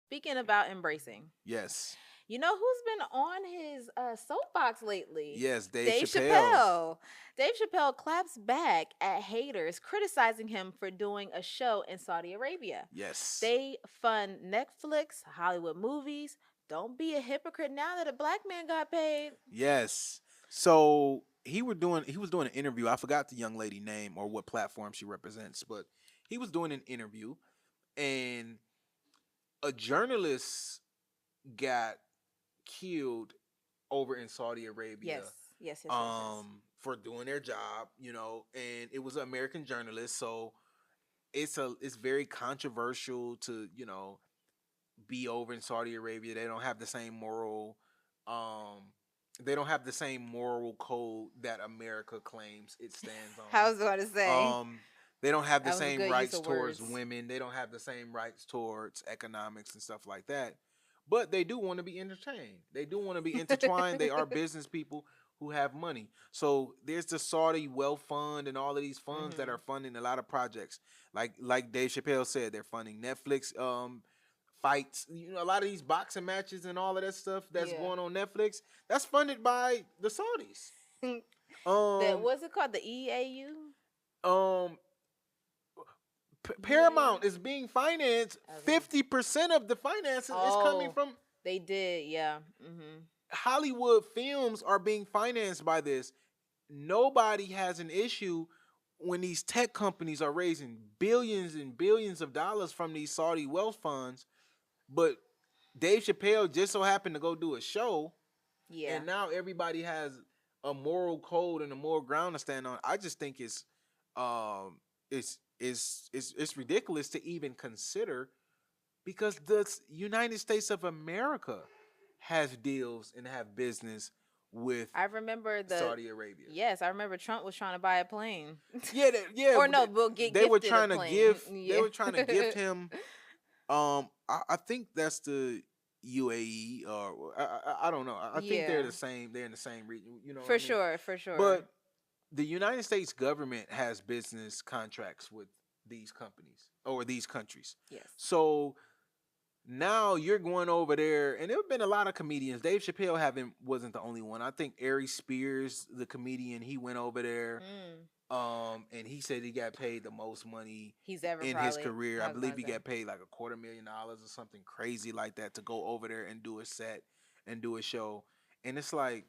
Speaking about embracing, Yes. you know who's been on his soapbox lately? Yes, Dave Dave Chappelle. Chappelle. Dave Chappelle claps back at haters criticizing him for doing a show in Saudi Arabia. Yes. They fund Netflix, Hollywood movies. Don't be a hypocrite now that a black man got paid. Yes. So he was doing an interview. I forgot the young lady name or what platform she represents, but he was doing an interview and a journalist got killed over in Saudi Arabia Yes, yes, yes, yes, yes. for doing their job, and it was an American journalist, so it's very controversial to, be over in Saudi Arabia. They don't have the same um code that America claims it stands I was going to say on. They don't have the that was a same good use rights of towards words. women. They don't have the same rights towards economics and stuff like that. But they do want to be entertained. They do want to be intertwined. They are business people who have money. So there's the Saudi Wealth Fund and all of these funds that are Hmm. funding a lot of projects. Like Dave Chappelle said, they're funding Netflix fights. A lot of these boxing matches and all of that stuff that's Yeah. going on Netflix. That's funded by the Saudis. That Um, what's it called? The EAU? um, EAU? Paramount is being financed. Okay. 50% of the finances is coming Oh, from they did. Yeah. Hmm. Hollywood. Films are being financed by this. Nobody has an issue when these tech companies are raising billions and billions of dollars from these Saudi wealth funds, but Dave Chappelle just so happened to go do a show, Yeah. and now everybody has a moral code and a moral ground to stand on. I just think um it's ridiculous to even consider, because the United States of America has deals and have business with I remember Saudi Arabia. yes, I remember Trump was trying to buy a plane. Yeah, yeah, Or but no, we'll get they were gifted a trying to plane. they Yeah. were trying to gift him. I think that's the UAE, or I don't know. I think they're Yeah. the same. They're in the same region. You know what I For mean? sure, for sure. But the United States government has business contracts with these companies or these countries. Yes. So now you're going over there, and there have been a lot of comedians. Dave Chappelle haven't wasn't the only one. I think Ari Spears, the comedian, he went over there, Mm. and he said he got paid the most money He's ever in his probably. career. I I was believe gonna he say. got paid like $250,000 or something crazy like that to go over there and do a set and do a show. And it's like,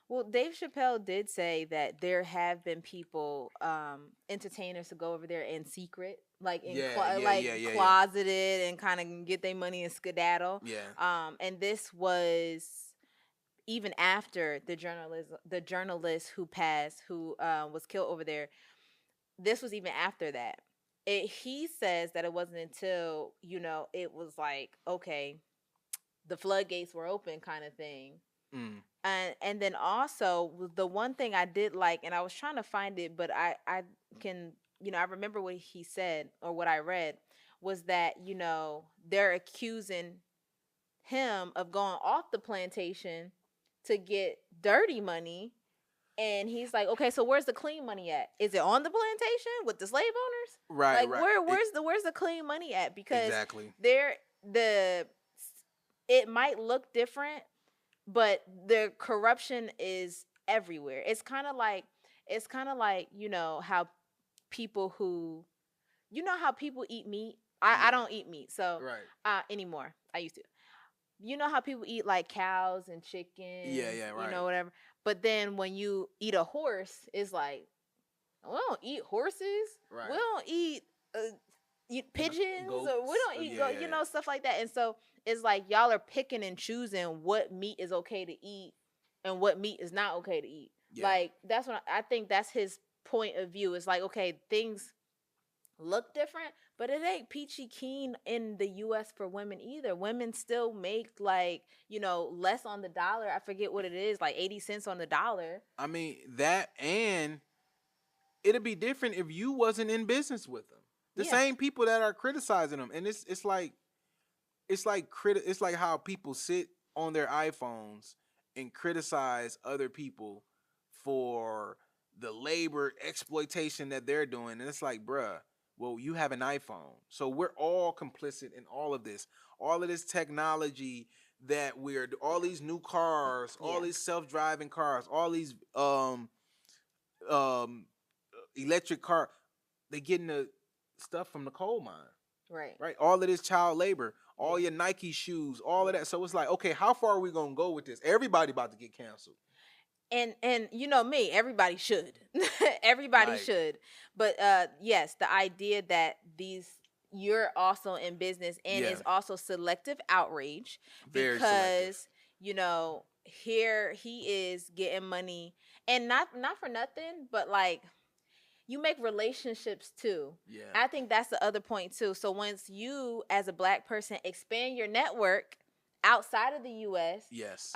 Well, Dave Chappelle did say that there have been people, entertainers, to go over there in secret, like yeah, yeah, yeah, like yeah, yeah, closeted and kind of get their money and skedaddle. yeah. And this was even after the journalist who passed, who was killed over there. This was even after that. He says that it wasn't until it was like, okay, the floodgates were open, kind of thing. Mm. And then also the one thing I did like, and I was trying to find it, but I can, I remember what he said, or what I read, was that they're accusing him of going off the plantation to get dirty money. And he's like, okay, so where's the clean money at? Is it on the plantation with the slave owners? Right, Like, right. where's the clean money at? Because Exactly. there the it might look different, but the corruption is everywhere. It's kind of like how people who how people eat meat. I Yeah. don't eat meat, so Right. anymore. I used to. How people eat like cows and Yeah, chickens, yeah, right. whatever. But then when you eat a horse, it's like, we don't eat horses. We Right. don't eat pigeons, or we Goats. don't eat Yeah, yeah, yeah. stuff like that. And so it's like y'all are picking and choosing what meat is okay to eat and what meat is not okay to eat. Yeah. Like, that's what I think that's his point of view. It's like, okay, things look different, but it ain't peachy keen in the US for women either. Women still make, like, less on the dollar. I forget what it is, like 80 cents on the dollar. I mean that, and it'd be different if you wasn't in business with them. The Yeah. same people that are criticizing them, and it's like how people sit on their iPhones and criticize other people for the labor exploitation that they're doing, and it's like, bruh, Well, you have an iPhone. So we're all complicit in all of this. All of this technology that all these new cars, all Yeah. these self-driving cars, all these um electric car, they getting the stuff from the coal mine. Right. Right? All of this child labor, all Yeah. your Nike shoes, all of Yeah. that. So it's like, okay, how far are we gonna go with this? Everybody about to get canceled. And you know me, everybody should. Everybody Like, should. But yes, the idea that these you're also in business and yeah, it's also selective outrage very selective. because here he is getting money and not for nothing, but like you make relationships too. Yeah. I think that's the other point too. So once you as a black person expand your network outside of the US, Yes.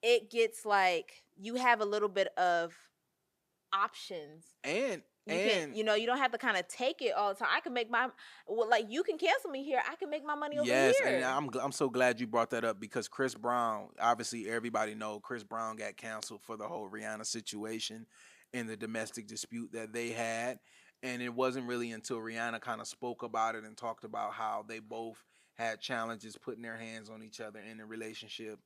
it gets like you have a little bit of options. And You can, you don't have to kind of take it all the time. I can make like you can cancel me here. I can make my money over yes, and here. I'm so glad you brought that up because Chris Brown, obviously everybody know Chris Brown got canceled for the whole Rihanna situation and the domestic dispute that they had. And it wasn't really until Rihanna kind of spoke about it and talked about how they both had challenges putting their hands on each other in a relationship.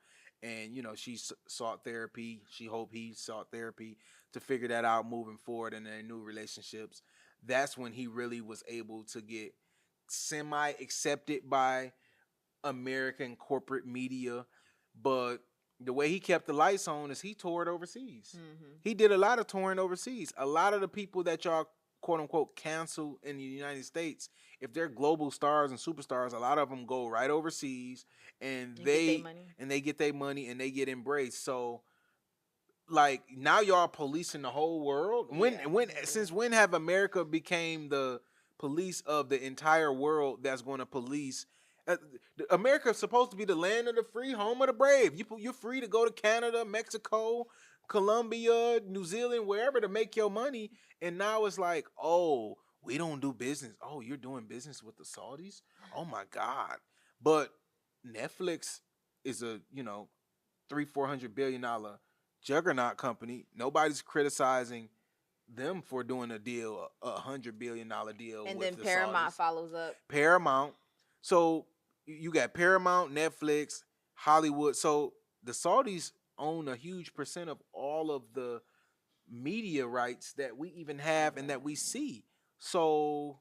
And she sought therapy. She hoped he sought therapy to figure that out moving forward in their new relationships. That's when he really was able to get semi accepted by American corporate media, but the way he kept the lights on is he toured overseas. Mm-hmm. He did a lot of touring overseas. A lot of the people that y'all quote unquote cancel in the United States, if they're global stars and superstars, a lot of them go right overseas and they get their money and they get embraced. So like now y'all policing the whole world. Since when have America became the police of the entire world that's going to police? America is supposed to be the land of the free, home of the brave. You're free to go to Canada, Mexico, Colombia, New Zealand, wherever to make your money. And now it's like, oh, we don't do business. Oh, you're doing business with the Saudis? Oh my God. But Netflix is a, 300-400 billion-dollar juggernaut company. Nobody's criticizing them for doing a deal, $100 billion deal. And with then the Paramount Saudis. follows up. Paramount. So you got Paramount, Netflix, Hollywood. So the Saudis own a huge percent of all of the media rights that we even have and that we see. So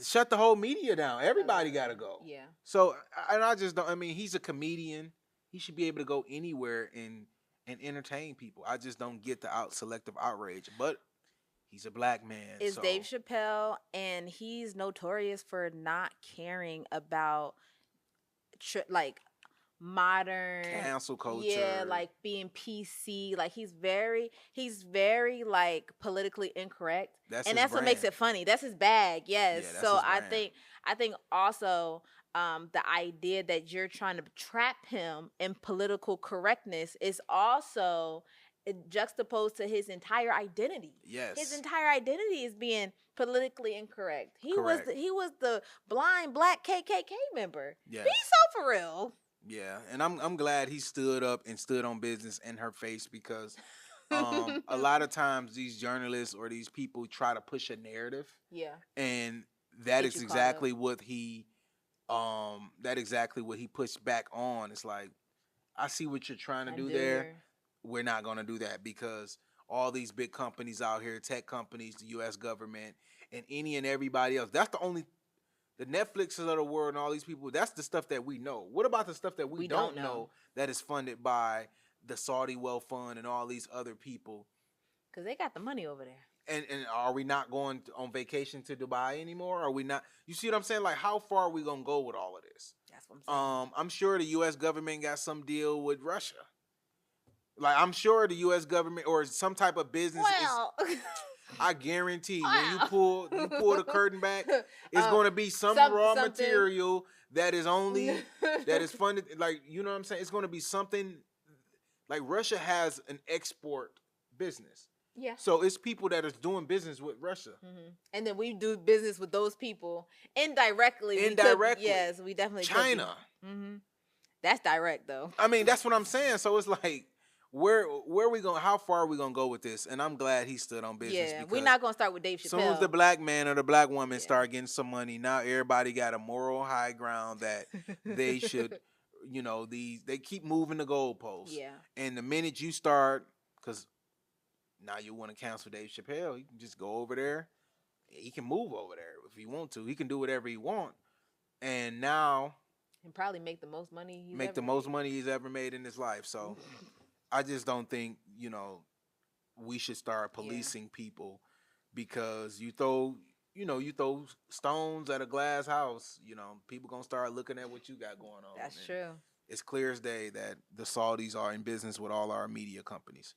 shut the whole media down. Everybody got to go. Yeah. So, and I just don't, I mean, he's a comedian. He should be able to go anywhere and entertain people. I just don't get the selective outrage. But he's a black man. It's Dave Chappelle, and he's notorious for not caring about like modern cancel culture. Yeah, like being PC. Like he's very like politically incorrect. That's and his that's brand. what makes it funny. That's his bag. Yes. Yeah, that's so his I brand. think also the idea that you're trying to trap him in political correctness is also juxtaposed to his entire identity. Yes. His entire identity is being politically incorrect. He Correct. was the blind black KKK member. Yes. Be so for real. Yeah, and I'm glad he stood up and stood on business in her face because a lot of times these journalists or these people try to push a narrative. Yeah. And that is exactly what he pushed back on. It's like, I see what you're trying to do there. We're not going to do that because all these big companies out here, tech companies, the US government, and any and everybody else, that's the Netflixes of the world and all these people, that's the stuff that we know. What about the stuff that we don't know that is funded by the Saudi Wealth Fund and all these other people? Because they got the money over there. And are we not going on vacation to Dubai anymore? Are we not? You see what I'm saying? Like, how far are we going to go with all of this? That's what I'm saying. I'm sure the U.S. government got some deal with Russia. Like, I'm sure the U.S. government or some type of business I guarantee when you pull the curtain back, it's going to be some raw material that is funded. Like, you know what I'm saying? It's going to be something like Russia has an export business. Yeah. So it's people that are doing business with Russia. Mm-hmm. And then we do business with those people indirectly. Yes, we definitely China. Mm-hmm. That's direct though. I mean, that's what I'm saying. So it's like, where we going? How far are we gonna go with this? And I'm glad he stood on business Yeah, we're because not gonna start with Dave soon as the Chappelle. black man or the black woman Yeah. start getting some money, now everybody got a moral high ground that they should, they keep moving the goalposts. Yeah. And the minute you start, because now you want to cancel Dave Chappelle, you can just go over there. He can move over there if he want to. He can do whatever he want. And now And probably make the most money he's make ever the most made. money he's ever made in his life. So I just don't think, we should start Yeah. policing people because you throw stones at a glass house, people gonna start looking at what you got going on. That's And true. it's clear as day that the Saudis are in business with all our media companies.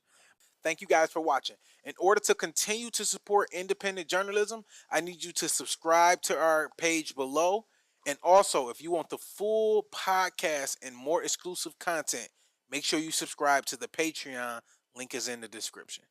Thank you guys for watching. In order to continue to support independent journalism, I need you to subscribe to our page below. And also, if you want the full podcast and more exclusive content, make sure you subscribe to the Patreon. Link is in the description.